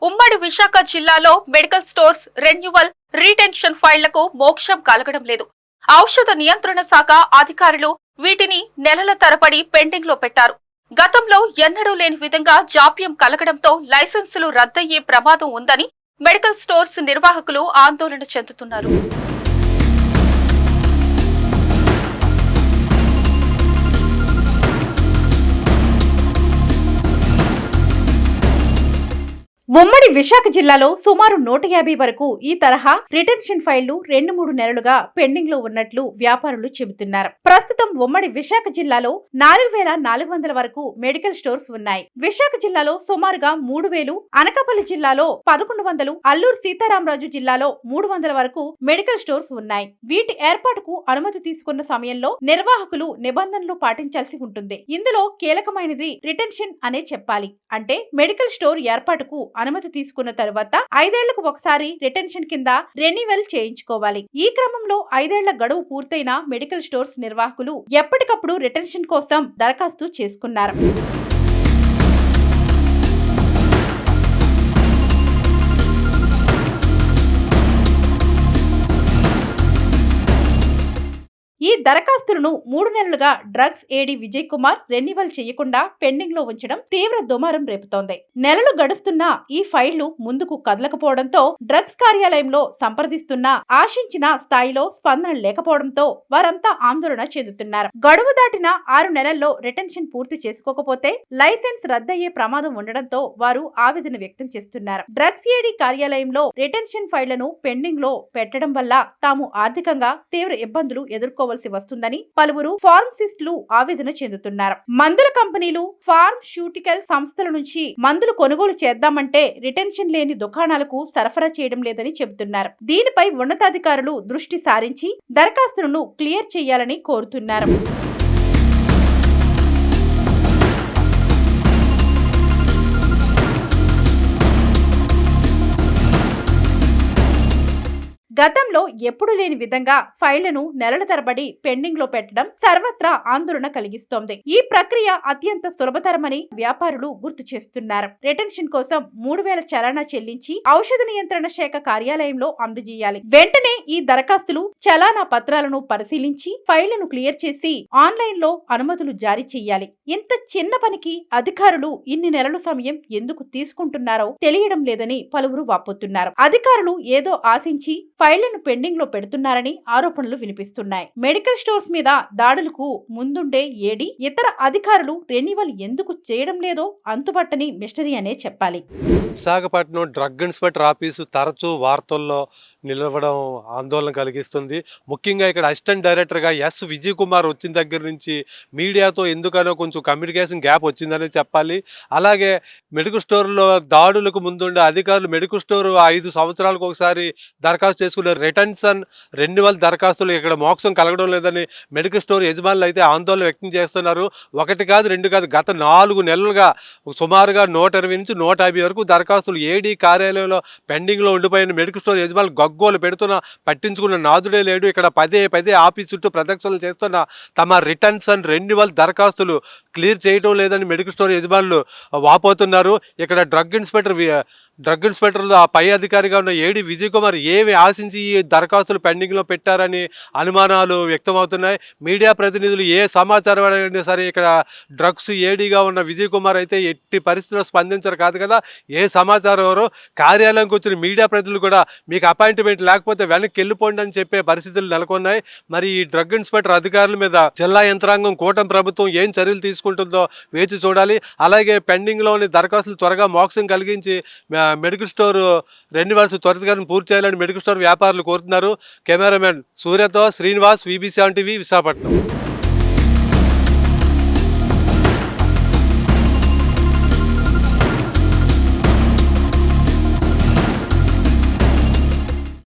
ఉమ్మడి విశాఖ జిల్లాలో medical stores renewal retention ఫైళ్లకు మోక్షం కలగడం లేదు. ఔషధ నియంత్రణ శాఖ అధికారులు వీటిని నెలల తరబడి పెండింగ్ లో పెట్టారు. గతంలో ఎన్నడూ లేని విధంగా జాప్యం కలగడంతో లైసెన్సులు రద్దయ్యే ప్రమాదం ఉందని మెడికల్ స్టోర్స్ నిర్వాహకులు ఆందోళన చెందుతున్నారు. ఉమ్మడి విశాఖ జిల్లాలో సుమారు 150 వరకు ఈ తరహా రిటెన్షన్ ఫైళ్లు 2-3 నెలలుగా పెండింగ్ లో ఉన్నట్లు వ్యాపారులు చెబుతున్నారు. ప్రస్తుతం ఉమ్మడి విశాఖ జిల్లాలో 4400 వరకు మెడికల్ స్టోర్స్ ఉన్నాయి. విశాఖ జిల్లాలో సుమారుగా 3000, అనకాపల్లి జిల్లాలో 1100, అల్లూరు సీతారామరాజు జిల్లాలో 300 వరకు మెడికల్ స్టోర్స్ ఉన్నాయి. వీటి ఏర్పాటుకు అనుమతి తీసుకున్న సమయంలో నిర్వాహకులు నిబంధనలు పాటించాల్సి ఉంటుంది. ఇందులో కీలకమైనది రిటెన్షన్ అనే చెప్పాలి. అంటే మెడికల్ స్టోర్ ఏర్పాటుకు అనుమతి తీసుకున్న తరువాత 5 ఏళ్లకు ఒకసారి రిటెన్షన్ కింద రెన్యువల్ చేయించుకోవాలి. ఈ క్రమంలో 5 ఏళ్ల గడువు పూర్తయిన మెడికల్ స్టోర్స్ నిర్వాహకులు ఎప్పటికప్పుడు రిటెన్షన్ కోసం దరఖాస్తు చేసుకున్నారు. ఈ దరఖాస్తులను 3 నెలలుగా డ్రగ్స్ ఏడీ విజయ్ కుమార్ రెన్యువల్ చేయకుండా పెండింగ్ లో ఉంచడం తీవ్ర దుమారం రేపుతోంది. నెలలు గడుస్తున్నా ఈ ఫైళ్లు ముందుకు కదలకపోవడంతో డ్రగ్స్ కార్యాలయంలో సంప్రదిస్తున్నా ఆశించిన స్థాయిలో స్పందన లేకపోవడంతో వారంతా ఆందోళన చెందుతున్నారు. గడువు దాటిన 6 నెలల్లో రిటెన్షన్ పూర్తి చేసుకోకపోతే లైసెన్స్ రద్దయ్యే ప్రమాదం ఉండడంతో వారు ఆవేదన వ్యక్తం చేస్తున్నారు. డ్రగ్స్ ఏడీ కార్యాలయంలో రిటెన్షన్ ఫైళ్లను పెండింగ్ లో పెట్టడం వల్ల తాము ఆర్థికంగా తీవ్ర ఇబ్బందులు ఎదుర్కోవాలి వస్తుందని పలువురు ఫార్మసిస్టులు ఆవేదన చెందుతున్నారు. మందుల కంపెనీలు, ఫార్మాస్యూటికల్ సంస్థల నుంచి మందులు కొనుగోలు చేద్దామంటే రిటెన్షన్ లేని దుకాణాలకు సరఫరా చేయడం లేదని చెబుతున్నారు. దీనిపై ఉన్నతాధికారులు దృష్టి సారించి దరఖాస్తులను క్లియర్ చేయాలని కోరుతున్నారు. గతంలో ఎప్పుడు లేని విధంగా ఫైళ్లను నెలల తరబడి పెండింగ్ లో పెట్టడం సర్వత్రా ఆందోళన కలిగిస్తోంది. ఈ ప్రక్రియ అత్యంత సులభతరమని వ్యాపారులు గుర్తు చేస్తున్నారు. రిటెన్షన్ కోసం 3000 చలానా చెల్లించి ఔషధ నియంత్రణ శాఖ కార్యాలయంలో అందజేయాలి. వెంటనే ఈ దరఖాస్తులు, చలానా పత్రాలను పరిశీలించి ఫైళ్లను క్లియర్ చేసి ఆన్లైన్ లో అనుమతులు జారీ చేయాలి. ఇంత చిన్న పనికి అధికారులు ఇన్ని నెలల సమయం ఎందుకు తీసుకుంటున్నారో తెలియడం లేదని పలువురు వాపోతున్నారు. అధికారులు ఏదో ఆశించి ఫైళ్లను పెండింగ్ లో పెడుతున్నారని ఆరోపణలు వినిపిస్తున్నాయి. మెడికల్ స్టోర్స్ మీద దాడులకు ముందుండే ఏడీ, ఇతర అధికారులు రెన్యువల్ ఎందుకు చేయడం లేదో అంతుపట్టని మిస్టరీ అనే చెప్పాలి. విశాఖపట్నం డ్రగ్ ఇన్స్పెక్టర్ ఆఫీసు తరచూ వార్తల్లో నిలవడం ఆందోళన కలిగిస్తుంది. ముఖ్యంగా ఇక్కడ అసిస్టెంట్ డైరెక్టర్గా ఎస్ విజయ్ కుమార్ వచ్చిన దగ్గర నుంచి మీడియాతో ఎందుకనో కొంచెం కమ్యూనికేషన్ గ్యాప్ వచ్చిందని చెప్పాలి. అలాగే మెడికల్ స్టోర్లో దాడులకు ముందుండే అధికారులు మెడికల్ స్టోర్ 5 సంవత్సరాలకు ఒకసారి దరఖాస్తు చేసుకునే రిటెన్షన్ రెన్యువల్ దరఖాస్తులు ఇక్కడ మోక్షం కలగడం లేదని మెడికల్ స్టోర్ యజమానులు అయితే ఆందోళన వ్యక్తం చేస్తున్నారు. 1 కాదు 2 కాదు, గత 4 నెలలుగా సుమారుగా 120 నుంచి 150 వరకు దరఖాస్తులు ఏడీ కార్యాలయంలో పెండింగ్లో ఉండిపోయిన మెడికల్ స్టోర్ యజమానులు గగ్గోలు పెడుతున్న పట్టించుకున్న నాదుడే లేడు. ఇక్కడ పదే ఆఫీస్ చుట్టూ ప్రదక్షిణలు చేస్తున్న తమ రిటెన్షన్ రెన్యువల్ దరఖాస్తులు క్లియర్ చేయడం లేదని మెడికల్ స్టోర్ యజమానులు వాపోతున్నారు. ఇక్కడ డ్రగ్ ఇన్స్పెక్టర్లు ఆ పై అధికారిగా ఉన్న ఏడీ విజయ్ కుమార్ ఏమి ఆశించి ఈ దరఖాస్తులు పెండింగ్లో పెట్టారని అనుమానాలు వ్యక్తమవుతున్నాయి. మీడియా ప్రతినిధులు ఏ సమాచారం అయినా సరే ఇక్కడ డ్రగ్స్ ఏడీగా ఉన్న విజయ్ కుమార్ అయితే ఎట్టి పరిస్థితుల్లో స్పందించరు కాదు కదా. ఏ సమాచారం ఎవరో కార్యాలయంకి వచ్చిన మీడియా ప్రతినిధులు కూడా మీకు అపాయింట్మెంట్ లేకపోతే వెనక్కి వెళ్ళిపోండి అని చెప్పే పరిస్థితులు నెలకొన్నాయి. మరి ఈ డ్రగ్ ఇన్స్పెక్టర్ అధికారుల మీద జిల్లా యంత్రాంగం, కూటమి ప్రభుత్వం ఏం చర్యలు తీసుకుంటుందో వేచి చూడాలి. అలాగే పెండింగ్లోని దరఖాస్తులు త్వరగా మోక్షం కలిగించి మెడికల్ స్టోర్ రెన్యువల్స్ త్వరితగతిన పూర్తి చేయాలని మెడికల్ స్టోర్ వ్యాపారులు కోరుతున్నారు. కెమెరామెన్ సూర్యతో శ్రీనివాస్, VB7 టీవీ, విశాఖపట్నం.